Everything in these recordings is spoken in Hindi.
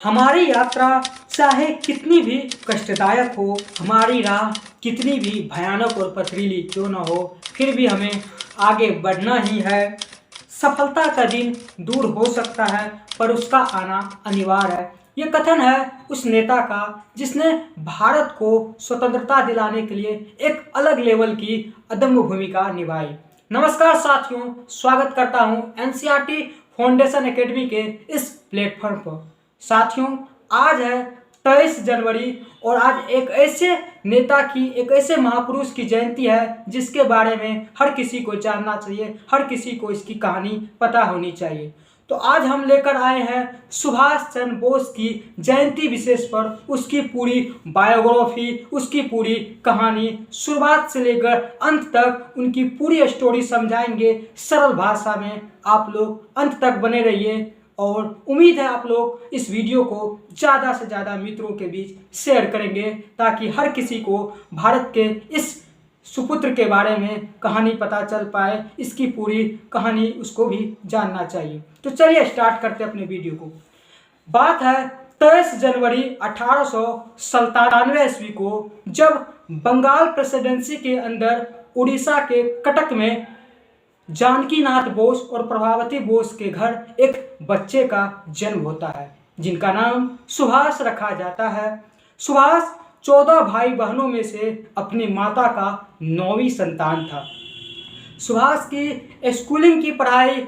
हमारी यात्रा चाहे कितनी भी कष्टदायक हो, हमारी राह कितनी भी भयानक और पथरीली क्यों न हो, फिर भी हमें आगे बढ़ना ही है। सफलता का दिन दूर हो सकता है, पर उसका आना अनिवार्य है। ये कथन है उस नेता का जिसने भारत को स्वतंत्रता दिलाने के लिए एक अलग लेवल की अदम्य भूमिका निभाई। नमस्कार साथियों, स्वागत करता हूँ एनसीईआरटी फाउंडेशन एकेडमी के इस प्लेटफॉर्म पर। साथियों, आज है 23 जनवरी और आज एक ऐसे नेता की, एक ऐसे महापुरुष की जयंती है जिसके बारे में हर किसी को जानना चाहिए, हर किसी को इसकी कहानी पता होनी चाहिए। तो आज हम लेकर आए हैं सुभाष चंद्र बोस की जयंती विशेष पर उसकी पूरी बायोग्राफी, उसकी पूरी कहानी, शुरुआत से लेकर अंत तक उनकी पूरी स्टोरी समझाएंगे सरल भाषा में। आप लोग अंत तक बने रहिए और उम्मीद है आप लोग इस वीडियो को ज़्यादा से ज़्यादा मित्रों के बीच शेयर करेंगे ताकि हर किसी को भारत के इस सुपुत्र के बारे में कहानी पता चल पाए, इसकी पूरी कहानी उसको भी जानना चाहिए। तो चलिए स्टार्ट करते हैं अपने वीडियो को। बात है 23 जनवरी 1897 ईस्वी को, जब बंगाल प्रेसिडेंसी के अंदर उड़ीसा के कटक में जानकी नाथ बोस और प्रभावती बोस के घर एक बच्चे का जन्म होता है जिनका नाम सुभाष रखा जाता है। सुभाष 14 भाई बहनों में से अपनी माता का 9वीं संतान था। सुभाष की स्कूलिंग की पढ़ाई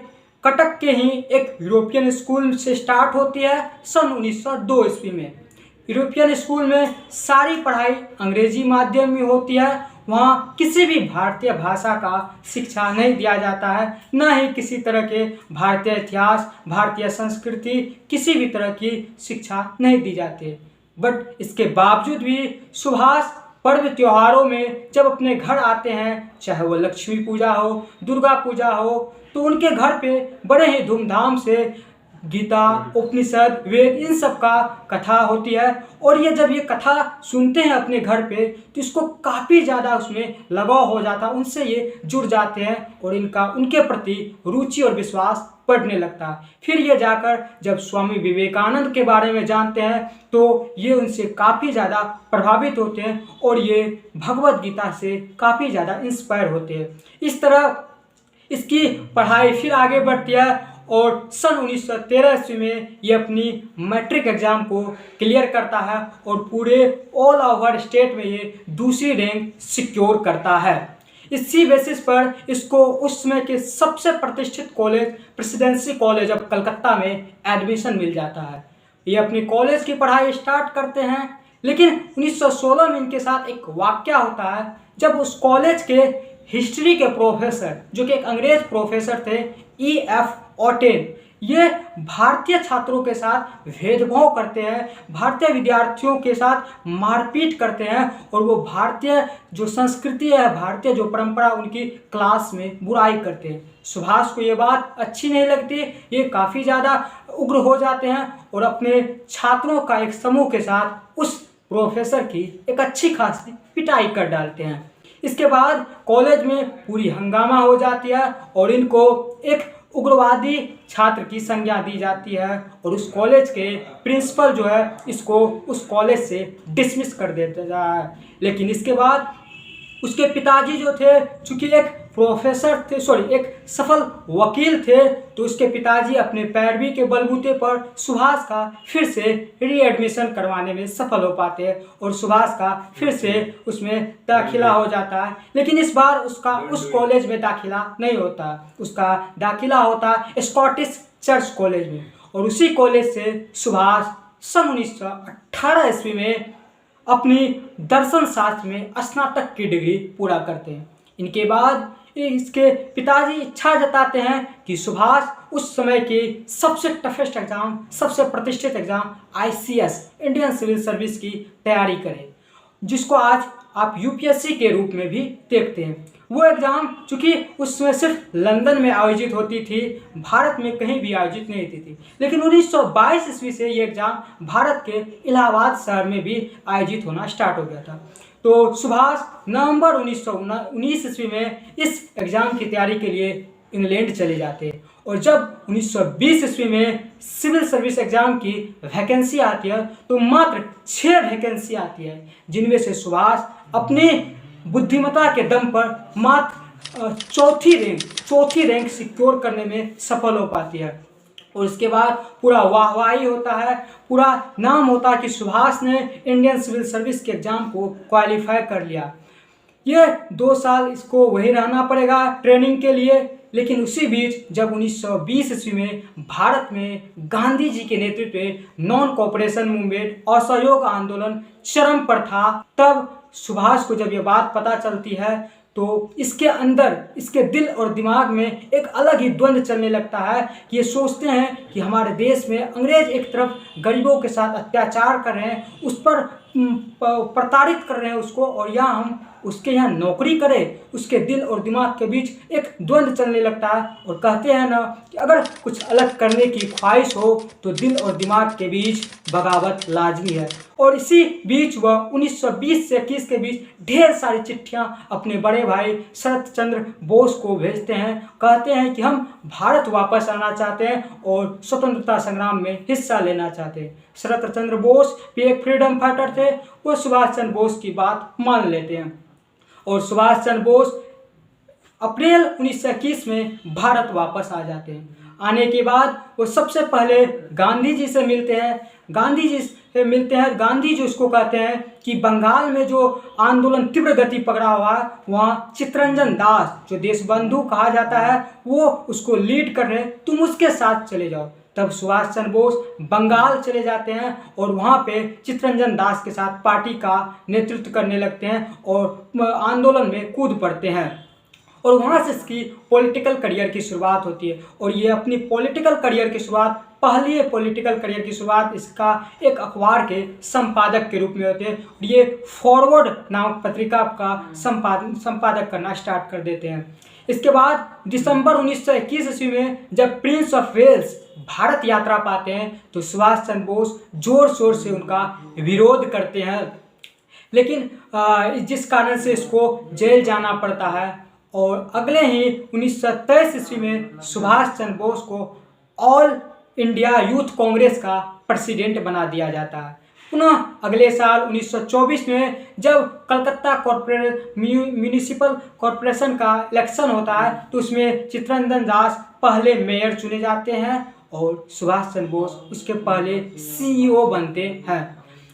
कटक के ही एक यूरोपियन स्कूल से स्टार्ट होती है सन 1902 ईस्वी में। यूरोपियन स्कूल में सारी पढ़ाई अंग्रेजी माध्यम में होती है। वहाँ किसी भी भारतीय भाषा का शिक्षा नहीं दिया जाता है, न ही किसी तरह के भारतीय इतिहास, भारतीय संस्कृति, किसी भी तरह की शिक्षा नहीं दी जाती। बट इसके बावजूद भी सुभाष पर्व त्योहारों में जब अपने घर आते हैं, चाहे वो लक्ष्मी पूजा हो, दुर्गा पूजा हो, तो उनके घर पे बड़े ही धूमधाम से गीता, उपनिषद, वेद, इन सब का कथा होती है। और ये जब ये कथा सुनते हैं अपने घर पे तो इसको काफ़ी ज़्यादा उसमें लगाव हो जाता है, उनसे ये जुड़ जाते हैं और इनका उनके प्रति रुचि और विश्वास बढ़ने लगता है। फिर ये जाकर जब स्वामी विवेकानंद के बारे में जानते हैं तो ये उनसे काफ़ी ज़्यादा प्रभावित होते हैं और ये भगवद गीता से काफ़ी ज़्यादा इंस्पायर होते हैं। इस तरह इसकी पढ़ाई फिर आगे बढ़ती है और सन 1913 ईस्वी में ये अपनी मैट्रिक एग्जाम को क्लियर करता है और पूरे ऑल ओवर स्टेट में ये दूसरी रैंक सिक्योर करता है। इसी बेसिस पर इसको उस समय के सबसे प्रतिष्ठित college presidency college of Calcutta में एडमिशन मिल जाता है। ये अपनी कॉलेज की पढ़ाई स्टार्ट करते हैं, लेकिन 1916 में इनके साथ एक वाकया होता है जब उस कॉलेज के हिस्ट्री के प्रोफेसर, जो कि एक अंग्रेज प्रोफेसर थे, E.F. ऑटेन, ये भारतीय छात्रों के साथ भेदभाव करते हैं, भारतीय विद्यार्थियों के साथ मारपीट करते हैं और वो भारतीय जो संस्कृति है, भारतीय जो परंपरा, उनकी क्लास में बुराई करते हैं। सुभाष को ये बात अच्छी नहीं लगती, ये काफ़ी ज़्यादा उग्र हो जाते हैं और अपने छात्रों का एक समूह के साथ उस प्रोफेसर की एक अच्छी खासी पिटाई कर डालते हैं। इसके बाद कॉलेज में पूरी हंगामा हो जाती है और इनको एक उग्रवादी छात्र की संज्ञा दी जाती है और उस कॉलेज के प्रिंसिपल जो है इसको उस कॉलेज से डिसमिस कर देता है। लेकिन इसके बाद उसके पिताजी जो थे, चूँकि एक प्रोफेसर थे, एक सफल वकील थे, तो उसके पिताजी अपने पैरवी के बलबूते पर सुभाष का फिर से रीएडमिशन करवाने में सफल हो पाते हैं और सुभाष का फिर से उसमें दाखिला हो जाता है। लेकिन इस बार उसका उस कॉलेज में दाखिला नहीं होता, उसका दाखिला होता है स्कॉटिश चर्च कॉलेज में और उसी कॉलेज से सुभाष सन 1918 ईस्वी में अपनी दर्शन शास्त्र में स्नातक की डिग्री पूरा करते हैं। इनके बाद इसके पिताजी इच्छा जताते हैं कि सुभाष उस समय की सबसे टफेस्ट एग्ज़ाम, सबसे प्रतिष्ठित exam ICS, Indian civil service की तैयारी करें, जिसको आज आप UPSC के रूप में भी देखते हैं। वो एग्ज़ाम चूँकि उस समय सिर्फ लंदन में आयोजित होती थी, भारत में कहीं भी आयोजित नहीं होती थी, लेकिन 1922 ईस्वी से ये एग्ज़ाम भारत के इलाहाबाद शहर में भी आयोजित होना स्टार्ट हो गया था। तो सुभाष नवंबर 1919 ईस्वी में इस एग्ज़ाम की तैयारी के लिए इंग्लैंड चले जाते और जब 1920 ईस्वी में सिविल सर्विस एग्जाम की वैकेंसी आती है तो मात्र 6 वैकेंसी आती है, जिनमें से सुभाष अपनी बुद्धिमत्ता के दम पर मात्र चौथी रैंक सिक्योर करने में सफल हो पाती है। और उसके बाद पूरा वाहवाही होता है, पूरा नाम होता है कि सुभाष ने इंडियन सिविल सर्विस के एग्ज़ाम को क्वालिफाई कर लिया। ये 2 साल इसको वही रहना पड़ेगा ट्रेनिंग के लिए। लेकिन उसी बीच जब 1920 ईस्वी में भारत में गांधी जी के नेतृत्व में नॉन कोऑपरेशन मूवमेंट असहयोग आंदोलन चरम पर था, तब सुभाष को जब ये बात पता चलती है तो इसके अंदर, इसके दिल और दिमाग में एक अलग ही द्वंद्व चलने लगता है कि ये सोचते हैं कि हमारे देश में अंग्रेज एक तरफ गरीबों के साथ अत्याचार कर रहे हैं, उस पर प्रताड़ित कर रहे हैं उसको, और यहाँ हम उसके यहाँ नौकरी करें। उसके दिल और दिमाग के बीच एक द्वंद्व चलने लगता है और कहते हैं ना कि अगर कुछ अलग करने की ख्वाहिश हो तो दिल और दिमाग के बीच बगावत लाजमी है। और इसी बीच वह 1920 से 21 के बीच ढेर सारी चिट्ठियां अपने बड़े भाई शरत चंद्र बोस को भेजते हैं, कहते हैं कि हम भारत वापस आना चाहते हैं और स्वतंत्रता संग्राम में हिस्सा लेना चाहते हैं। शरत चंद्र बोस भी एक फ्रीडम फाइटर थे, वो सुभाष चंद्र बोस की बात मान लेते हैं और सुभाष चंद्र बोस अप्रैल 1921 में भारत वापस आ जाते हैं। आने के बाद वो सबसे पहले गांधी जी से मिलते हैं। गांधी जी उसको कहते हैं कि बंगाल में जो आंदोलन तीव्र गति पकड़ा हुआ है, वहाँ चित्तरंजन दास जो देशबंधु कहा जाता है वो उसको लीड कर रहे हैं, तुम उसके साथ चले जाओ। तब सुभाष चंद्र बोस बंगाल चले जाते हैं और वहाँ पे चित्तरंजन दास के साथ पार्टी का नेतृत्व करने लगते हैं और आंदोलन में कूद पड़ते हैं और वहाँ से इसकी पॉलिटिकल करियर की शुरुआत होती है। और ये अपनी पॉलिटिकल करियर की शुरुआत, पहली पॉलिटिकल करियर की शुरुआत इसका एक अखबार के संपादक के रूप में होते हैं। ये फॉरवर्ड नामक पत्रिका का संपादक करना स्टार्ट कर देते हैं। इसके बाद दिसंबर 1921 ईस्वी में जब प्रिंस ऑफ वेल्स भारत यात्रा पाते हैं तो सुभाष चंद्र बोस जोर शोर से उनका विरोध करते हैं, लेकिन जिस कारण से इसको जेल जाना पड़ता है। और अगले ही 1923 ईस्वी में सुभाष चंद्र बोस को ऑल इंडिया यूथ कांग्रेस का प्रेसिडेंट बना दिया जाता है। पुनः अगले साल 1924 में जब कलकत्ता म्यूनिसिपल कॉरपोरेशन का इलेक्शन होता है तो उसमें चित्तरंजन दास पहले मेयर चुने जाते हैं और सुभाष चंद्र बोस उसके पहले CEO बनते हैं।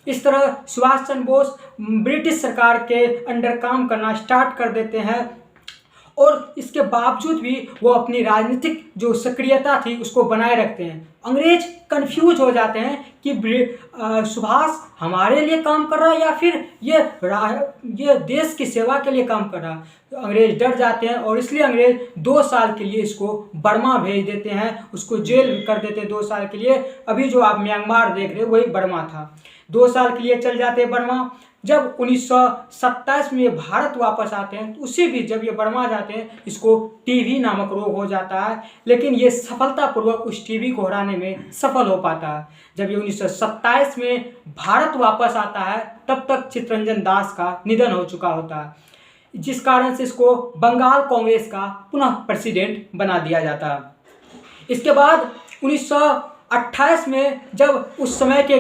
इस तरह सुभाष चंद्र बोस ब्रिटिश सरकार के अंडर काम करना स्टार्ट कर देते हैं और इसके बावजूद भी वो अपनी राजनीतिक जो सक्रियता थी उसको बनाए रखते हैं। अंग्रेज कंफ्यूज हो जाते हैं कि सुभाष हमारे लिए काम कर रहा है या फिर ये देश की सेवा के लिए काम कर रहा है। तो अंग्रेज डर जाते हैं और इसलिए अंग्रेज 2 साल के लिए इसको बर्मा भेज देते हैं, उसको जेल कर देते हैं 2 साल के लिए। अभी जो आप म्यांमार देख रहे हो वही बर्मा था। 2 साल के लिए चल जाते हैं बर्मा। जब 1927 में ये भारत वापस आते हैं तो उसी भी जब ये बर्मा जाते हैं इसको टीबी नामक रोग हो जाता है, लेकिन ये सफलतापूर्वक उस टीबी को हराने में सफल हो पाता है। जब ये 1927 में भारत वापस आता है तब तक चित्तरंजन दास का निधन हो चुका होता है, जिस कारण से इसको बंगाल कांग्रेस का पुनः प्रेसिडेंट बना दिया जाता है। इसके बाद 1928 में जब उस समय के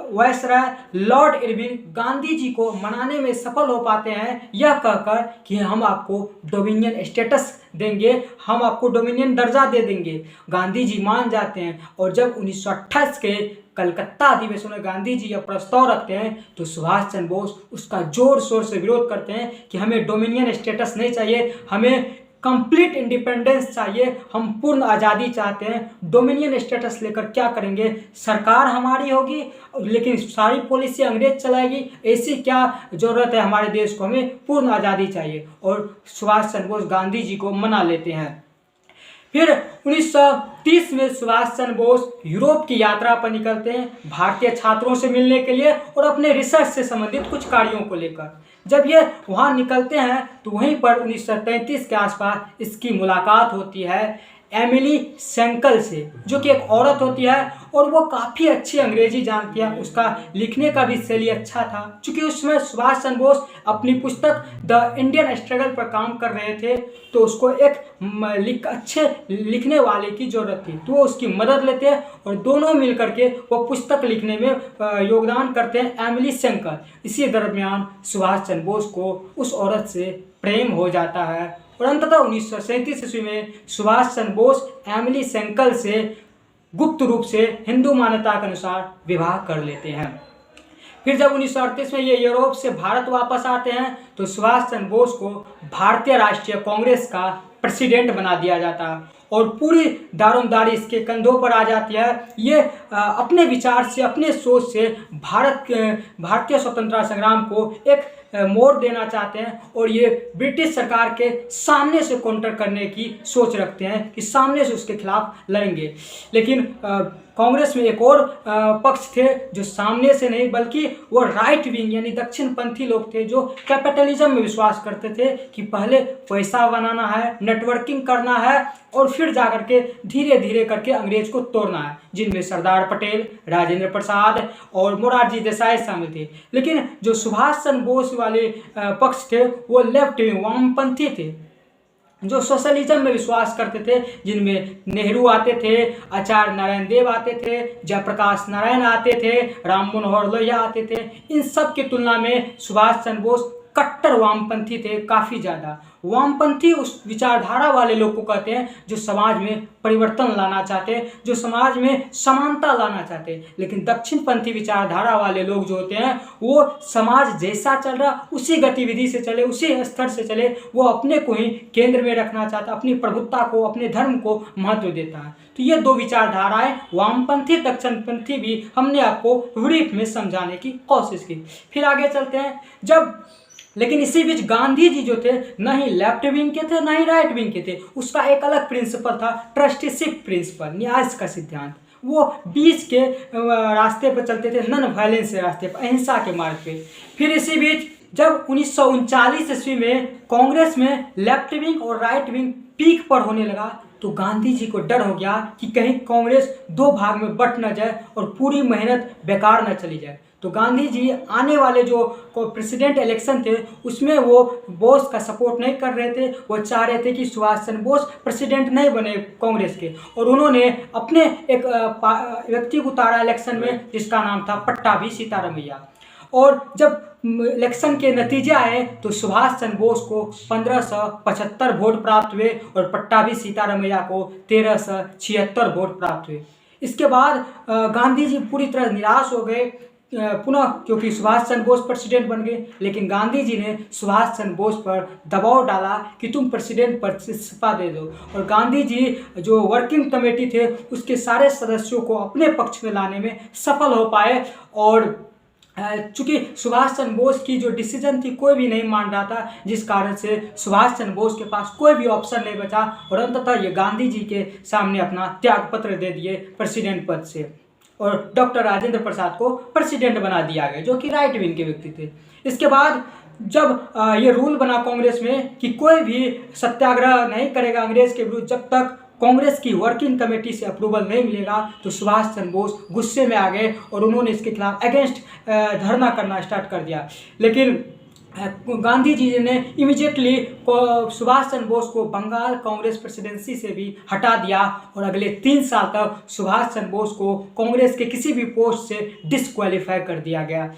viceroy Lord Irwin Gandhi ji को मनाने में सफल हो पाते हैं, यह कहकर कि हम आपको डोमिनियन स्टेटस देंगे, हम आपको डोमिनियन दर्जा दे देंगे। गांधी जी मान जाते हैं और जब 1928 के कलकत्ता अधिवेशन में गांधी जी यह प्रस्ताव रखते हैं तो सुभाष चंद्र बोस उसका जोर शोर से विरोध करते हैं कि हमें डोमिनियन स्टेटस नहीं चाहिए, हमें कंप्लीट इंडिपेंडेंस चाहिए, हम पूर्ण आज़ादी चाहते हैं। डोमिनियन स्टेटस लेकर क्या करेंगे, सरकार हमारी होगी लेकिन सारी पॉलिसी अंग्रेज चलाएगी, ऐसी क्या ज़रूरत है हमारे देश को, हमें पूर्ण आज़ादी चाहिए। और सुभाष चंद्र बोस गांधी जी को मना लेते हैं। फिर 1930 में सुभाष चंद्र बोस यूरोप की यात्रा पर निकलते हैं भारतीय छात्रों से मिलने के लिए और अपने रिसर्च से संबंधित कुछ कार्यों को लेकर। जब ये वहाँ निकलते हैं तो वहीं पर 1933 के आसपास इसकी मुलाकात होती है एमिली सेंकल से, जो कि एक औरत होती है और वो काफ़ी अच्छी अंग्रेजी जानती है। उसका लिखने का भी शैली अच्छा था, क्योंकि उस समय सुभाष चंद्र बोस अपनी पुस्तक द इंडियन स्ट्रगल पर काम कर रहे थे, तो उसको एक अच्छे लिखने वाले की ज़रूरत थी, तो वो उसकी मदद लेते हैं और दोनों मिल करके वो पुस्तक लिखने में योगदान करते हैं, एमिली सेंकल। इसी दरमियान सुभाष चंद्र बोस को उस औरत से प्रेम हो जाता है और अंततः 1937 ईस्वी में सुभाष चंद्र बोस एमिली सेंकल से गुप्त रूप से हिंदू मान्यता के अनुसार विवाह कर लेते हैं। फिर जब 1938 में ये यूरोप से भारत वापस आते हैं तो सुभाष चंद्र बोस को भारतीय राष्ट्रीय कांग्रेस का प्रेसिडेंट बना दिया जाता है और पूरी दारोमदारी इसके कंधों पर आ जाती है। ये अपने विचार से, अपने सोच से भारतीय स्वतंत्रता संग्राम को एक मोड़ देना चाहते हैं और ये ब्रिटिश सरकार के सामने से काउंटर करने की सोच रखते हैं कि सामने से उसके खिलाफ लड़ेंगे। लेकिन कांग्रेस में एक और पक्ष थे जो सामने से नहीं बल्कि वो राइट विंग यानी दक्षिणपंथी लोग थे, जो कैपिटलिज्म में विश्वास करते थे कि पहले पैसा बनाना है, नेटवर्किंग करना है और फिर जाकर के धीरे धीरे करके अंग्रेज को तोड़ना है, जिनमें सरदार पटेल, राजेंद्र प्रसाद और मोरारजी देसाई शामिल थे। लेकिन जो सुभाष चंद्र बोस वाले पक्ष थे वो लेफ्ट विंग वामपंथी थे, जो सोशलिज्म में विश्वास करते थे, जिनमें नेहरू आते थे, आचार्य नारायण देव आते थे, जयप्रकाश नारायण आते थे, राम मनोहर लोहिया आते थे। इन सब की तुलना में सुभाष चंद्र बोस कट्टर वामपंथी थे, काफ़ी ज़्यादा। वामपंथी उस विचारधारा वाले लोग को कहते हैं जो समाज में परिवर्तन लाना चाहते हैं, जो समाज में समानता लाना चाहते हैं। लेकिन दक्षिणपंथी विचारधारा वाले लोग जो होते हैं वो समाज जैसा चल रहा उसी गतिविधि से चले, उसी स्तर से चले, वो अपने को ही केंद्र में रखना चाहता, अपनी प्रभुत्ता को, अपने धर्म को महत्व देता है। तो ये दो विचारधाराएं वामपंथी दक्षिणपंथी भी हमने आपको ब्रीफ में समझाने की कोशिश की। फिर आगे चलते हैं। लेकिन इसी बीच गांधी जी जो थे न ही लेफ्ट विंग के थे न ही राइट विंग के थे, उसका एक अलग प्रिंसिपल था, ट्रस्टीशिप प्रिंसिपल, न्याय का सिद्धांत। वो बीच के रास्ते पर चलते थे, नॉन वायलेंस रास्ते पर, अहिंसा के मार्ग पे। फिर इसी बीच जब 1939 ईस्वी में कांग्रेस में लेफ्ट विंग और राइट विंग पीक पर होने लगा तो गांधी जी को डर हो गया कि कहीं कांग्रेस दो भाग में बट न जाए और पूरी मेहनत बेकार न चली जाए। तो गांधी जी आने वाले जो प्रेसिडेंट इलेक्शन थे उसमें वो बोस का सपोर्ट नहीं कर रहे थे। वो चाह रहे थे कि सुभाष चंद्र बोस प्रेसिडेंट नहीं बने कांग्रेस के, और उन्होंने अपने एक व्यक्ति को उतारा इलेक्शन में जिसका नाम था पट्टाभी सीतारामैया। और जब इलेक्शन के नतीजे आए तो सुभाष चंद्र बोस को 1575 वोट प्राप्त हुए और पट्टाभी सीतारामैया को 1376 वोट प्राप्त हुए। इसके बाद गांधी जी पूरी तरह निराश हो गए पुनः, क्योंकि सुभाष चंद्र बोस प्रेसिडेंट बन गए। लेकिन गांधी जी ने सुभाष चंद्र बोस पर दबाव डाला कि तुम प्रेसिडेंट पर इस्तीफा दे दो, और गांधी जी जो वर्किंग कमेटी थे उसके सारे सदस्यों को अपने पक्ष में लाने में सफल हो पाए। और चूंकि सुभाष चंद्र बोस की जो डिसीजन थी कोई भी नहीं मान रहा था, जिस कारण से सुभाष चंद्र बोस के पास कोई भी ऑप्शन नहीं बचा और अंततः ये गांधी जी के सामने अपना त्याग पत्र दे दिए प्रेसिडेंट पद से, और डॉक्टर राजेंद्र प्रसाद को प्रेसिडेंट बना दिया गया जो कि राइट विंग के व्यक्ति थे। इसके बाद जब ये रूल बना कांग्रेस में कि कोई भी सत्याग्रह नहीं करेगा अंग्रेज के विरुद्ध जब तक कांग्रेस की वर्किंग कमेटी से अप्रूवल नहीं मिलेगा, तो सुभाष चंद्र बोस गुस्से में आ गए और उन्होंने इसके खिलाफ अगेंस्ट धरना करना स्टार्ट कर दिया। लेकिन गांधी जी ने इमीडिएटली सुभाष चंद्र बोस को बंगाल कांग्रेस प्रेसिडेंसी से भी हटा दिया और अगले 3 साल तक सुभाष चंद्र बोस को कांग्रेस के किसी भी पोस्ट से डिस्क्वालीफाई कर दिया गया।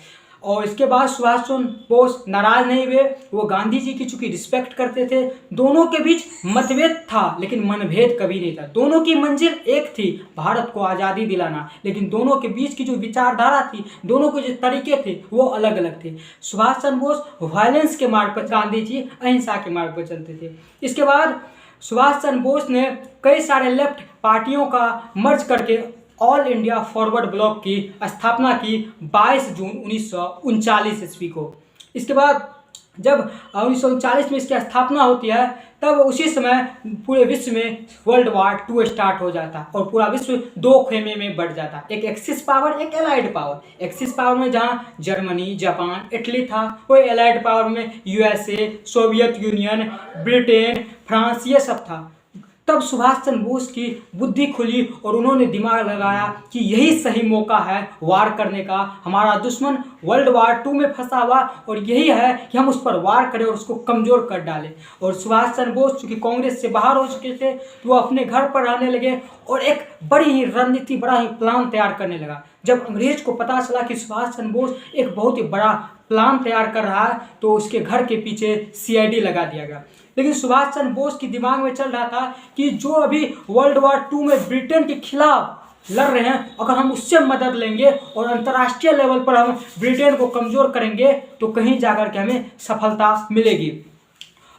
और इसके बाद सुभाष चंद्र बोस नाराज नहीं हुए, वो गांधी जी की चूंकि रिस्पेक्ट करते थे। दोनों के बीच मतभेद था लेकिन मनभेद कभी नहीं था। दोनों की मंजिल एक थी, भारत को आज़ादी दिलाना, लेकिन दोनों के बीच की जो विचारधारा थी, दोनों के जो तरीके थे वो अलग अलग थे। सुभाष चंद्र बोस वायलेंस के मार्ग पर, गांधी जी अहिंसा के मार्ग पर चलते थे। इसके बाद सुभाष चंद्र बोस ने कई सारे लेफ्ट पार्टियों का मर्ज करके ऑल इंडिया फॉरवर्ड ब्लॉक की स्थापना की 22 जून 1939 ईस्वी को। इसके बाद जब 1939 में इसकी स्थापना होती है तब उसी समय पूरे विश्व में वर्ल्ड वॉर 2 स्टार्ट हो जाता और पूरा विश्व 2 खेमे में बढ़ जाता, एक एक्सिस पावर, एक एलाइड पावर। एक्सिस पावर में जहाँ जर्मनी, जापान, इटली था, वो एलाइड पावर में USA, Soviet union, Britain, France, ये सब था। तब सुभाष चंद्र बोस की बुद्धि खुली और उन्होंने दिमाग लगाया कि यही सही मौका है वार करने का। हमारा दुश्मन वर्ल्ड वार 2 में फंसा हुआ और यही है कि हम उस पर वार करें और उसको कमज़ोर कर डालें। और सुभाष चंद्र बोस चूँकि कांग्रेस से बाहर हो चुके थे तो वो अपने घर पर रहने लगे और एक बड़ी ही रणनीति, बड़ा ही प्लान तैयार करने लगा। जब अंग्रेज को पता चला कि सुभाष चंद्र बोस एक बहुत ही बड़ा प्लान तैयार कर रहा है तो उसके घर के पीछे CID लगा दिया गया। लेकिन सुभाष चंद्र बोस के दिमाग में चल रहा था कि जो अभी वर्ल्ड वार 2 में ब्रिटेन के खिलाफ लड़ रहे हैं, अगर हम उससे मदद लेंगे और अंतर्राष्ट्रीय लेवल पर हम ब्रिटेन को कमज़ोर करेंगे तो कहीं जाकर के हमें सफलता मिलेगी।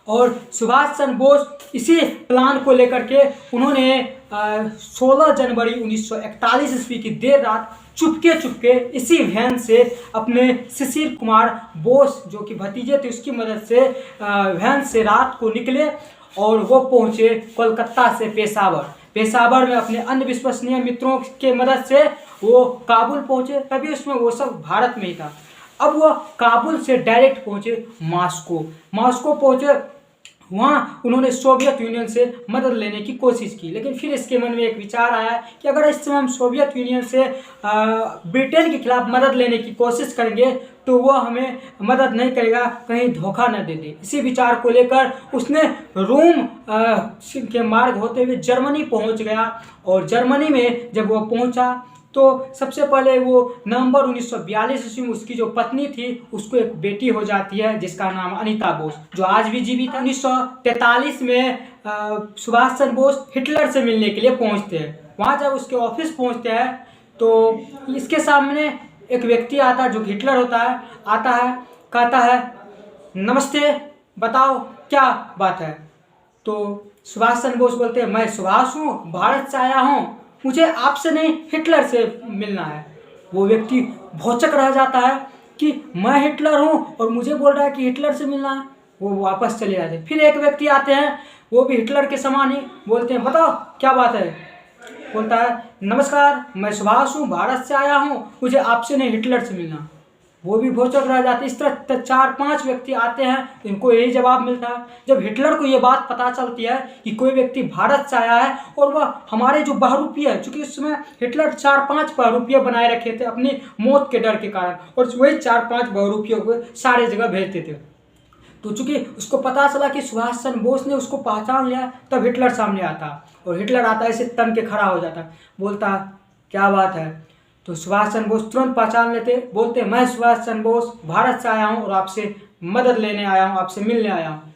और सुभाष चंद्र बोस इसी प्लान को लेकर के उन्होंने 16 जनवरी 1941 ईस्वी की देर रात चुपके इसी वैन से अपने शिशिर कुमार बोस जो कि भतीजे थे उसकी मदद से वैन से रात को निकले और वो पहुंचे कोलकाता से पेशावर में अपने अन्य विश्वसनीय मित्रों के मदद से वो काबुल पहुंचे। तभी उसमें वो सब भारत में ही था। अब वो काबुल से डायरेक्ट पहुंचे मॉस्को पहुंचे। वहाँ उन्होंने सोवियत यूनियन से मदद लेने की कोशिश की, लेकिन फिर इसके मन में एक विचार आया कि अगर इस समय हम सोवियत यूनियन से ब्रिटेन के खिलाफ मदद लेने की कोशिश करेंगे तो वो हमें मदद नहीं करेगा, कहीं धोखा न दे दे। इसी विचार को लेकर उसने रोम के मार्ग होते हुए जर्मनी पहुँच गया। और जर्मनी में जब वो पहुँचा तो सबसे पहले वो नवंबर 1942 ईस्वी में उसकी जो पत्नी थी उसको एक बेटी हो जाती है जिसका नाम अनीता बोस, जो आज भी जीवित है। 1943 में सुभाष चंद्र बोस हिटलर से मिलने के लिए पहुंचते हैं। वहाँ जब उसके ऑफिस पहुंचते हैं तो इसके सामने एक व्यक्ति आता है जो हिटलर होता है, आता है, कहता है नमस्ते, बताओ क्या बात है। तो सुभाष चंद्र बोस बोलते हैं मैं सुभाष हूँ, भारत से आया हूँ, मुझे आपसे नहीं हिटलर से मिलना है। वो व्यक्ति भौचक रह जाता है कि मैं हिटलर हूँ और मुझे बोल रहा है कि हिटलर से मिलना है। वो वापस चले जाते हैं। फिर एक व्यक्ति आते हैं, वो भी हिटलर के समान ही, बोलते हैं बताओ क्या बात है। बोलता है नमस्कार, मैं सुभाष हूँ, भारत से आया हूँ, मुझे आपसे नहीं हिटलर से मिलना। वो भी भौचक रह जाते। इस तरह 4-5 व्यक्ति आते हैं, इनको यही जवाब मिलता है। जब हिटलर को ये बात पता चलती है कि कोई व्यक्ति भारत से आया है और वह हमारे जो बहुरूपीय है, चूँकि उस समय हिटलर 4-5 बहुरूपीय बनाए रखे थे अपनी मौत के डर के कारण, और वही 4-5 बहुरूपियों को सारे जगह भेजते थे। तो चूँकि उसको पता चला कि सुभाष चंद्र बोस ने उसको पहचान लिया, तब हिटलर सामने आता और हिटलर आता ऐसे तन के खड़ा हो जाता, बोलता क्या बात है। तो सुभाष चंद्र बोस तुरंत पहचान लेते, बोलते मैं सुभाष चंद्र बोस भारत से आया हूँ और आपसे मदद लेने आया हूँ, आपसे मिलने आया हूँ।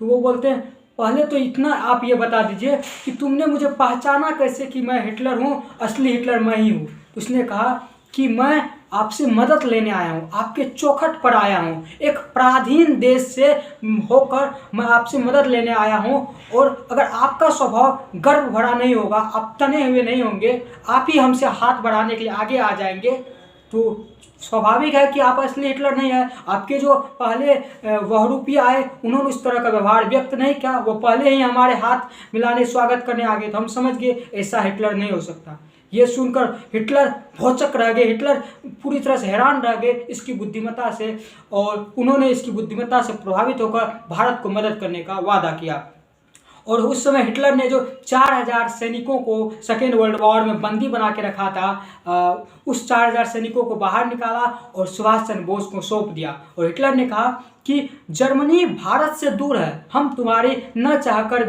तो वो बोलते हैं पहले तो इतना आप ये बता दीजिए कि तुमने मुझे पहचाना कैसे कि मैं हिटलर हूँ, असली हिटलर मैं ही हूँ। उसने कहा कि मैं आपसे मदद लेने आया हूँ, आपके चौखट पर आया हूँ, एक पराधीन देश से होकर मैं आपसे मदद लेने आया हूँ। और अगर आपका स्वभाव गर्व भरा नहीं होगा, आप तने हुए नहीं होंगे, आप ही हमसे हाथ बढ़ाने के लिए आगे आ जाएंगे, तो स्वाभाविक है कि आप असली हिटलर नहीं है। आपके जो पहले बहुरूपी आए उन्होंने उस तरह का व्यवहार व्यक्त नहीं किया, वो पहले ही हमारे हाथ मिलाने स्वागत करने आ गए, तो हम समझ गए ऐसा हिटलर नहीं हो सकता। ये सुनकर हिटलर भौचक रह गए, हिटलर पूरी तरह से हैरान रह गए इसकी बुद्धिमत्ता से, और उन्होंने इसकी बुद्धिमत्ता से प्रभावित होकर भारत को मदद करने का वादा किया। और उस समय हिटलर ने जो 4000 सैनिकों को सेकेंड वर्ल्ड वॉर में बंदी बना के रखा था, उस 4000 सैनिकों को बाहर निकाला और सुभाष चंद्र बोस को सौंप दिया। और हिटलर ने कहा कि जर्मनी भारत से दूर है, हम तुम्हारी न चाहकर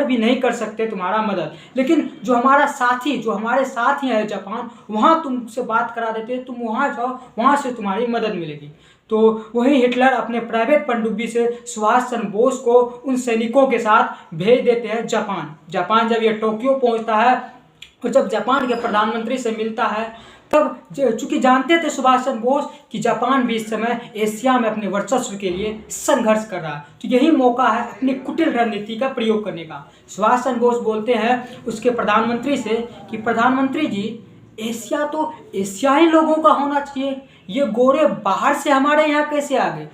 भी नहीं कर सकते तुम्हारा मदद, लेकिन जो हमारा साथी, जो हमारे साथ ही है जापान, वहाँ तुमसे बात करा देते, तुम वहाँ जाओ, वहाँ से तुम्हारी मदद मिलेगी। तो वहीं हिटलर अपने प्राइवेट पनडुब्बी से सुभाष चंद्र बोस को उन सैनिकों के साथ भेज देते हैं जापान। जब ये टोक्यो पहुंचता है और जब जापान के प्रधानमंत्री से मिलता है, तब चूंकि जानते थे सुभाष चंद्र बोस कि जापान भी इस समय एशिया में अपने वर्चस्व के लिए संघर्ष कर रहा है, तो यही मौका है अपनी कुटिल रणनीति का प्रयोग करने का। सुभाष चंद्र बोस बोलते हैं उसके प्रधानमंत्री से कि प्रधानमंत्री जी, एशिया तो एशियाई लोगों का होना चाहिए, ये गोरे बाहर से हमारे यहाँ कैसे आ गए।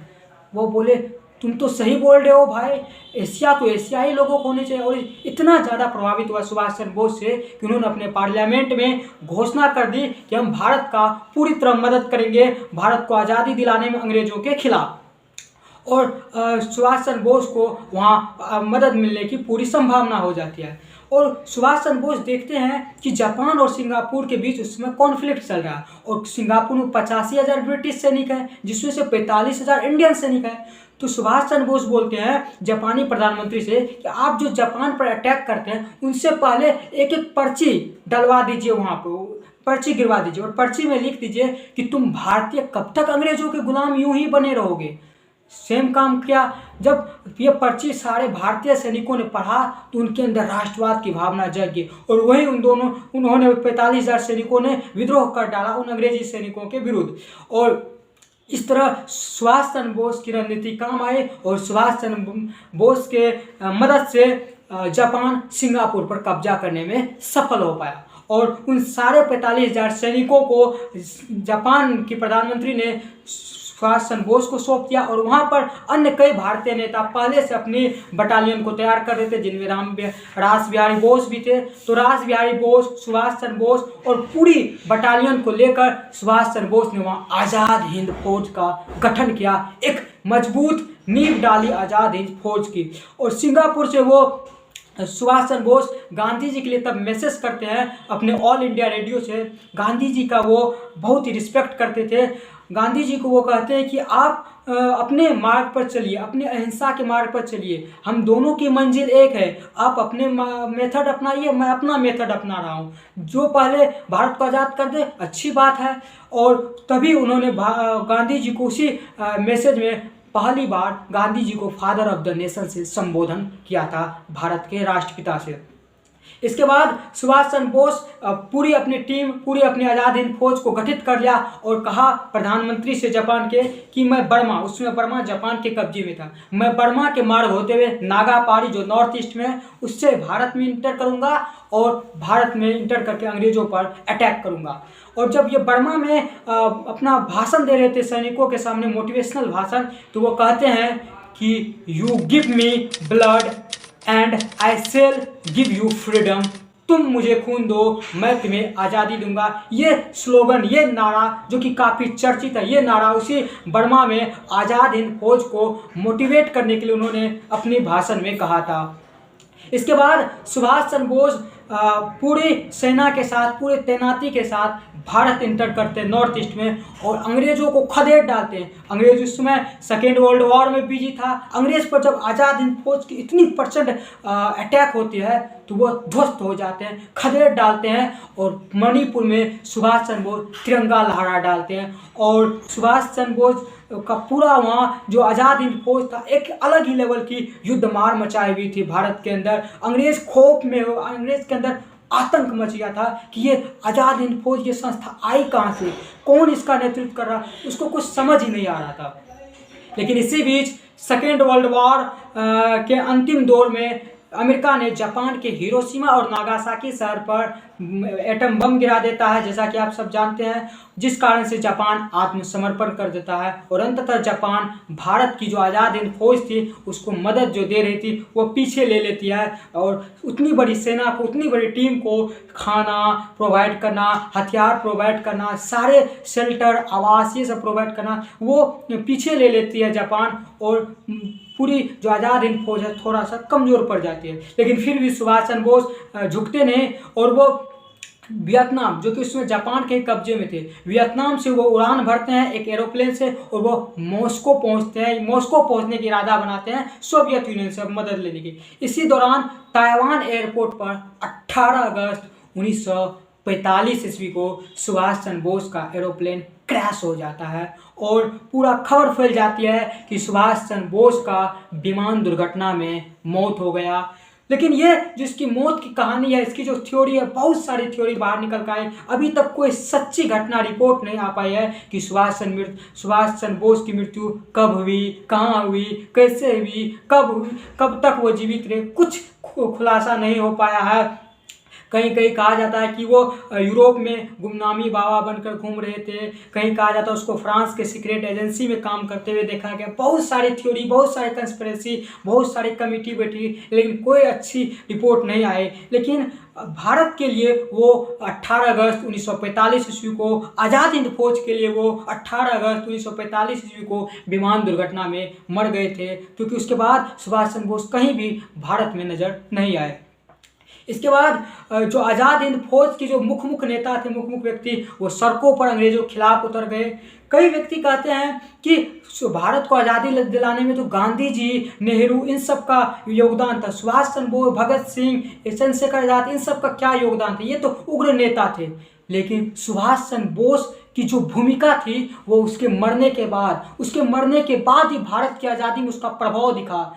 वो बोले तुम तो सही बोल रहे हो भाई, एशिया तो एशियाई लोगों को होने चाहिए। और इतना ज़्यादा प्रभावित हुआ सुभाष चंद्र बोस से कि उन्होंने अपने पार्लियामेंट में घोषणा कर दी कि हम भारत का पूरी तरह मदद करेंगे, भारत को आज़ादी दिलाने में अंग्रेजों के खिलाफ। और सुभाष चंद्र बोस को वहाँ मदद मिलने की पूरी संभावना हो जाती है। और सुभाष चंद्र बोस देखते हैं कि जापान और सिंगापुर के बीच उस समय कॉन्फ्लिक्ट चल रहा है और सिंगापुर में 85,000 ब्रिटिश सैनिक हैं जिसमें से 45,000 इंडियन सैनिक हैं। तो सुभाष चंद्र बोस बोलते हैं जापानी प्रधानमंत्री से कि आप जो जापान पर अटैक करते हैं उनसे पहले एक एक पर्ची डलवा दीजिए, वहाँ पर पर्ची गिरवा दीजिए और पर्ची में लिख दीजिए कि तुम भारतीय कब तक अंग्रेजों के गुलाम यूं ही बने रहोगे। सेम काम किया। जब ये पर्ची सारे भारतीय सैनिकों ने पढ़ा तो उनके अंदर राष्ट्रवाद की भावना जगी और वही उन्होंने 45,000 सैनिकों ने विद्रोह कर डाला उन अंग्रेजी सैनिकों के विरुद्ध। और इस तरह सुभाष चंद्र बोस की रणनीति काम आई और सुभाष चंद्र बोस के मदद से जापान सिंगापुर पर कब्जा करने में सफल हो पाया और उन सारे 45,000 सैनिकों को जापान की प्रधानमंत्री ने सुभाष चंद्र बोस को सौंप दिया। और वहाँ पर अन्य कई भारतीय नेता पहले से अपनी बटालियन को तैयार कर रहे थे जिनमें रास बिहारी बोस भी थे। तो रास बिहारी बोस, सुभाष चंद्र बोस और पूरी बटालियन को लेकर सुभाष चंद्र बोस ने वहाँ आज़ाद हिंद फौज का गठन किया, एक मजबूत नींव डाली आज़ाद हिंद फौज की। और सिंगापुर से वो सुभाष चंद्र बोस गांधी जी के लिए तब मैसेज करते हैं अपने ऑल इंडिया रेडियो से। गांधी जी का वो बहुत ही रिस्पेक्ट करते थे। गांधी जी को वो कहते हैं कि आप अपने मार्ग पर चलिए, अपने अहिंसा के मार्ग पर चलिए, हम दोनों की मंजिल एक है। आप अपने मेथड अपनाइए, मैं अपना मेथड अपना रहा हूँ। जो पहले भारत को आज़ाद कर दे अच्छी बात है। और तभी उन्होंने गांधी जी को उसी मैसेज में पहली बार गांधी जी को फादर ऑफ द नेशन से संबोधन किया था, भारत के राष्ट्रपिता से। इसके बाद सुभाष चंद्र बोस पूरी अपनी टीम, पूरी अपनी आज़ाद हिंद फौज को गठित कर लिया और कहा प्रधानमंत्री से जापान के कि मैं बर्मा, उसमें बर्मा जापान के कब्जे में था, मैं बर्मा के मार्ग होते हुए नागा पारी जो नॉर्थ ईस्ट में है उससे भारत में इंटर करूंगा और भारत में इंटर करके अंग्रेजों पर अटैक करूंगा। और जब ये बर्मा में अपना भाषण दे रहे थे सैनिकों के सामने, मोटिवेशनल भाषण, तो वो कहते हैं कि you give me blood and I shall give you freedom, तुम मुझे खून दो मैं तुम्हें आज़ादी दूंगा। ये स्लोगन, ये नारा जो कि काफ़ी चर्चित है, ये नारा उसी बर्मा में आज़ाद हिंद फौज को मोटिवेट करने के लिए उन्होंने अपनी भाषण में कहा था। इसके बाद सुभाष चंद्र बोस पूरी सेना के साथ, पूरे तैनाती के साथ भारत इंटर करते हैं नॉर्थ ईस्ट में और अंग्रेजों को खदेड़ डालते हैं। अंग्रेज उस समय सेकेंड वर्ल्ड वॉर में बिजी था। अंग्रेज पर जब आज़ाद हिंद फौज की इतनी प्रचंड अटैक होती है तो वो ध्वस्त हो जाते हैं, खदेड़ डालते हैं और मणिपुर में सुभाष चंद्र बोस तिरंगा लहरा डालते हैं। और सुभाष चंद्र बोस का पूरा वहाँ जो आज़ाद हिंद फौज था एक अलग ही लेवल की युद्ध मार मचाई हुई थी भारत के अंदर। अंग्रेज खौफ में, अंग्रेज के अंदर आतंक मच गया था कि ये आज़ाद हिंद फौज ये संस्था आई कहाँ से, कौन इसका नेतृत्व कर रहा, उसको कुछ समझ ही नहीं आ रहा था। लेकिन इसी बीच सेकेंड वर्ल्ड वॉर के अंतिम दौर में अमेरिका ने जापान के हिरोशिमा और नागासाकी शहर पर एटम बम गिरा देता है, जैसा कि आप सब जानते हैं, जिस कारण से जापान आत्मसमर्पण कर देता है और अंततः जापान भारत की जो आज़ाद हिंद फौज थी उसको मदद जो दे रही थी वो पीछे ले लेती है। और उतनी बड़ी सेना को, उतनी बड़ी टीम को खाना प्रोवाइड करना, हथियार प्रोवाइड करना, सारे शेल्टर, आवास, ये सब प्रोवाइड करना, वो पीछे ले लेती है जापान और पूरी जो आज़ाद हिंद फौज है थोड़ा सा कमज़ोर पड़ जाती है। लेकिन फिर भी सुभाष चंद्र बोस झुकते नहीं और वो वियतनाम, जो कि उसमें जापान के कब्जे में थे, वियतनाम से वो उड़ान भरते हैं एक एरोप्लेन से और वो मॉस्को पहुंचते हैं। मॉस्को पहुंचने की इरादा बनाते हैं सोवियत यूनियन से मदद लेने की। इसी दौरान ताइवान एयरपोर्ट पर 18 अगस्त 1945 ईस्वी को सुभाष चंद्र बोस का एरोप्लेन क्रैश हो जाता है और पूरा खबर फैल जाती है कि सुभाष चंद्र बोस का विमान दुर्घटना में मौत हो गया। लेकिन ये जिसकी मौत की कहानी है, इसकी जो थ्योरी है, बहुत सारी थ्योरी बाहर निकल कर आई, अभी तक कोई सच्ची घटना रिपोर्ट नहीं आ पाई है कि सुभाष चंद्र बोस की मृत्यु कब हुई, कहाँ हुई, कैसे हुई, कब हुई, कब तक वो जीवित रहे, कुछ खुलासा नहीं हो पाया है। कहीं कहीं कहा जाता है कि वो यूरोप में गुमनामी बाबा बनकर घूम रहे थे, कहीं कहा जाता है उसको फ्रांस के सीक्रेट एजेंसी में काम करते हुए देखा गया। बहुत सारी थ्योरी, बहुत सारे कंस्पिरेसी, बहुत सारी कमेटी बैठी, लेकिन कोई अच्छी रिपोर्ट नहीं आई। लेकिन भारत के लिए वो 18 अगस्त 1945 ईस्वी को, आज़ाद हिंद फौज के लिए वो 18 अगस्त 1945 ईस्वी को विमान दुर्घटना में मर गए थे, क्योंकि उसके बाद सुभाष चंद्र बोस कहीं भी भारत में नज़र नहीं आए। इसके बाद जो आज़ाद हिंद फौज की जो मुख्य नेता थे, मुख्य व्यक्ति, वो सड़कों पर अंग्रेजों के खिलाफ उतर गए। कई व्यक्ति कहते हैं कि भारत को आज़ादी दिलाने में तो गांधी जी, नेहरू, इन सब का योगदान था। सुभाष चंद्र बोस, भगत सिंह, चंद्रशेखर आज़ाद, इन सब का क्या योगदान था? ये तो उग्र नेता थे। लेकिन सुभाष चंद्र बोस की जो भूमिका थी वो उसके मरने के बाद ही भारत की आज़ादी में उसका प्रभाव दिखा।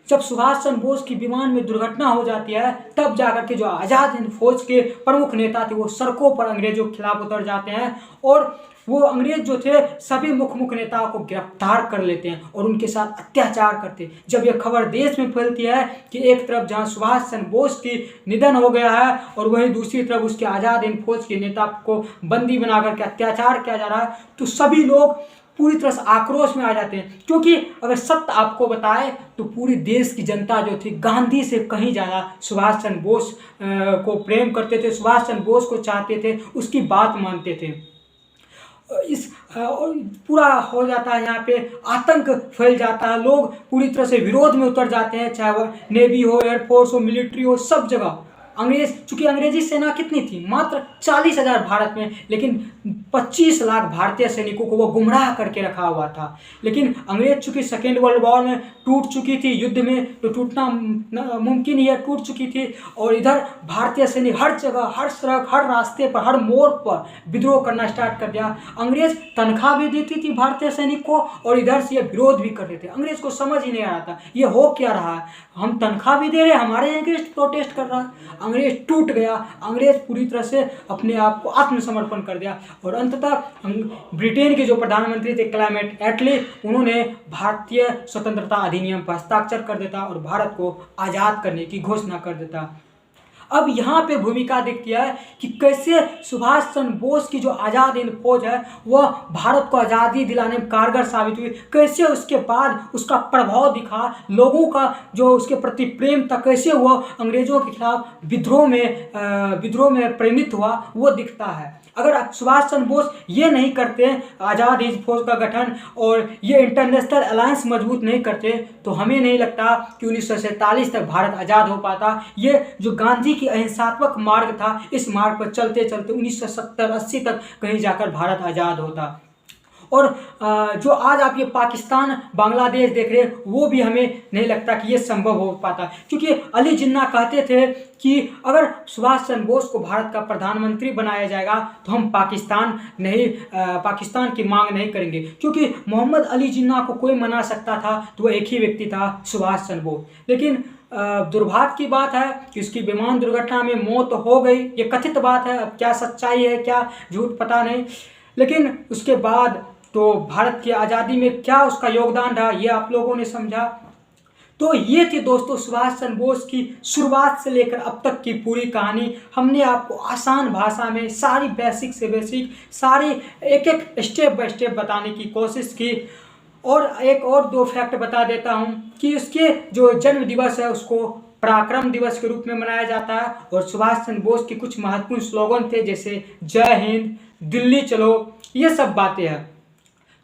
जब सुभाष चंद्र बोस की विमान में दुर्घटना हो जाती है, तब जाकर के जो आज़ाद हिंद फौज के प्रमुख नेता थे वो सड़कों पर अंग्रेजों के खिलाफ उतर जाते हैं, और वो अंग्रेज जो थे सभी मुख्य नेताओं को गिरफ्तार कर लेते हैं और उनके साथ अत्याचार करते हैं। जब यह खबर देश में फैलती है कि एक तरफ जहां सुभाष चंद्र बोस की निधन हो गया है और वहीं दूसरी तरफ उसके आज़ाद हिंद फौज के नेता को बंदी बना करके अत्याचार किया जा रहा है, तो सभी लोग पूरी तरह से आक्रोश में आ जाते हैं। क्योंकि अगर सत्य आपको बताए तो पूरी देश की जनता जो थी गांधी से कहीं ज़्यादा सुभाष चंद्र बोस को प्रेम करते थे, सुभाष चंद्र बोस को चाहते थे, उसकी बात मानते थे। इस पूरा हो जाता है, यहाँ पे आतंक फैल जाता है, लोग पूरी तरह से विरोध में उतर जाते हैं, चाहे वह नेवी हो, एयरफोर्स हो, मिलिट्री हो, सब जगह। चूंकि अंग्रेजी सेना कितनी थी? मात्र 40,000 भारत में, लेकिन 25 लाख भारतीय सैनिकों को वो गुमराह करके रखा हुआ था। लेकिन अंग्रेज चूंकि सेकेंड वर्ल्ड वॉर में टूट चुकी थी, युद्ध में तो टूटना मुमकिन ही है, टूट चुकी थी, और इधर भारतीय सैनिक हर जगह, हर सड़क, हर रास्ते पर, हर मोड़ पर विद्रोह करना स्टार्ट कर दिया। अंग्रेज तनख्वाह भी देती थी भारतीय सैनिक को और इधर से ये विरोध भी करते थे। अंग्रेज को समझ ही नहीं आ रहा था ये हो क्या रहा है, हम तनख्वाह भी दे रहे हैं, हमारे अगेंस्ट प्रोटेस्ट कर रहा है। अंग्रेज टूट गया, अंग्रेज पूरी तरह से अपने आप को आत्मसमर्पण कर दिया, और अंततः ब्रिटेन के जो प्रधानमंत्री थे क्लेमेंट एटली, उन्होंने भारतीय स्वतंत्रता अधिनियम पर हस्ताक्षर कर देता और भारत को आज़ाद करने की घोषणा कर देता। अब यहाँ पे भूमिका दिखती है कि कैसे सुभाष चंद्र बोस की जो आज़ाद हिंद फौज है वह भारत को आज़ादी दिलाने में कारगर साबित हुई, कैसे उसके बाद उसका प्रभाव दिखा, लोगों का जो उसके प्रति प्रेम था, कैसे वह अंग्रेजों के खिलाफ विद्रोह में प्रेरित हुआ, वो दिखता है। अगर सुभाष चंद्र बोस ये नहीं करते, आज़ाद हिंद फौज का गठन और ये इंटरनेशनल अलायंस मजबूत नहीं करते, तो हमें नहीं लगता कि 1947 तक भारत आज़ाद हो पाता। ये जो गांधी की अहिंसात्मक मार्ग था, इस मार्ग पर चलते चलते 1970-80 तक कहीं जाकर भारत आज़ाद होता। और जो आज आप ये पाकिस्तान, बांग्लादेश देख रहे हैं, वो भी हमें नहीं लगता कि ये संभव हो पाता, क्योंकि अली जिन्ना कहते थे कि अगर सुभाष चंद्र बोस को भारत का प्रधानमंत्री बनाया जाएगा तो हम पाकिस्तान की मांग नहीं करेंगे, क्योंकि मोहम्मद अली जिन्ना को कोई मना सकता था तो वो एक ही व्यक्ति था, सुभाष चंद्र बोस। लेकिन दुर्भाग्य की बात है कि उसकी विमान दुर्घटना में मौत हो गई, ये कथित बात है, अब क्या सच्चाई है क्या झूठ पता नहीं। लेकिन उसके बाद तो भारत की आज़ादी में क्या उसका योगदान रहा, ये आप लोगों ने समझा। तो ये थी दोस्तों सुभाष चंद्र बोस की शुरुआत से लेकर अब तक की पूरी कहानी। हमने आपको आसान भाषा में सारी बेसिक से बेसिक सारी एक एक स्टेप बाय स्टेप बताने की कोशिश की। और एक और दो फैक्ट बता देता हूँ कि उसके जो जन्म दिवस है उसको पराक्रम दिवस के रूप में मनाया जाता है, और सुभाष चंद्र बोस के कुछ महत्वपूर्ण स्लोगन थे जैसे जय हिंद, दिल्ली चलो, ये सब बातें हैं।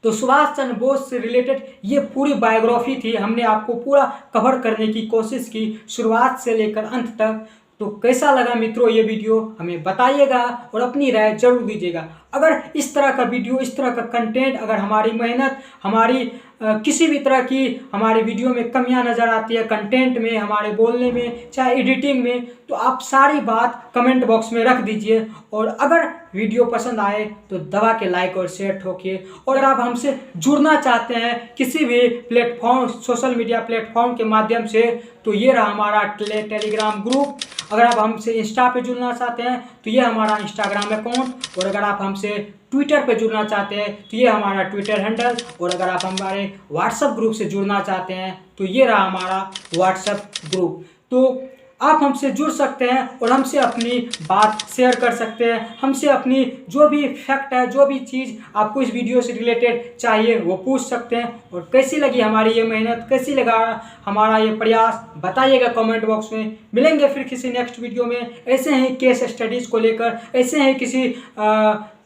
तो सुभाष चंद्र बोस से रिलेटेड ये पूरी बायोग्राफी थी, हमने आपको पूरा कवर करने की कोशिश की शुरुआत से लेकर अंत तक। तो कैसा लगा मित्रों ये वीडियो हमें बताइएगा और अपनी राय जरूर दीजिएगा। अगर इस तरह का वीडियो, इस तरह का कंटेंट, अगर हमारी मेहनत, हमारी किसी भी तरह की हमारे वीडियो में कमियां नज़र आती है, कंटेंट में, हमारे बोलने में, चाहे एडिटिंग में, तो आप सारी बात कमेंट बॉक्स में रख दीजिए। और अगर वीडियो पसंद आए तो दबा के लाइक और शेयर ठोकिए। और अगर आप हमसे जुड़ना चाहते हैं किसी भी प्लेटफॉर्म, सोशल मीडिया प्लेटफॉर्म के माध्यम से, तो ये रहा हमारा टेलीग्राम ग्रुप। अगर आप हमसे इंस्टा पे जुड़ना चाहते हैं तो ये हमारा इंस्टाग्राम अकाउंट, और अगर आप हमसे ट्विटर पे जुड़ना चाहते हैं तो ये हमारा ट्विटर हैंडल, और अगर आप हमारे व्हाट्सएप ग्रुप से जुड़ना चाहते हैं तो ये रहा हमारा व्हाट्सएप ग्रुप। तो आप हमसे जुड़ सकते हैं और हमसे अपनी बात शेयर कर सकते हैं। हमसे अपनी जो भी फैक्ट है, जो भी चीज़ आपको इस वीडियो से रिलेटेड चाहिए वो पूछ सकते हैं। और कैसी लगी हमारी ये मेहनत, कैसी लगा हमारा ये प्रयास, बताइएगा कमेंट बॉक्स में। मिलेंगे फिर किसी नेक्स्ट वीडियो में ऐसे ही केस स्टडीज़ को लेकर, ऐसे ही किसी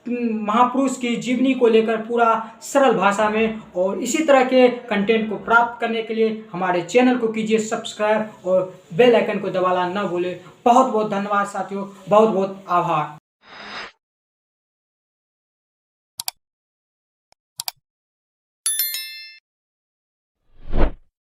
महापुरुष की जीवनी को लेकर पूरा सरल भाषा में। और इसी तरह के कंटेंट को प्राप्त करने के लिए हमारे चैनल को कीजिए सब्सक्राइब और बेल आइकन को दबाना ना भूलें। बहुत बहुत धन्यवाद साथियों, बहुत बहुत आभार।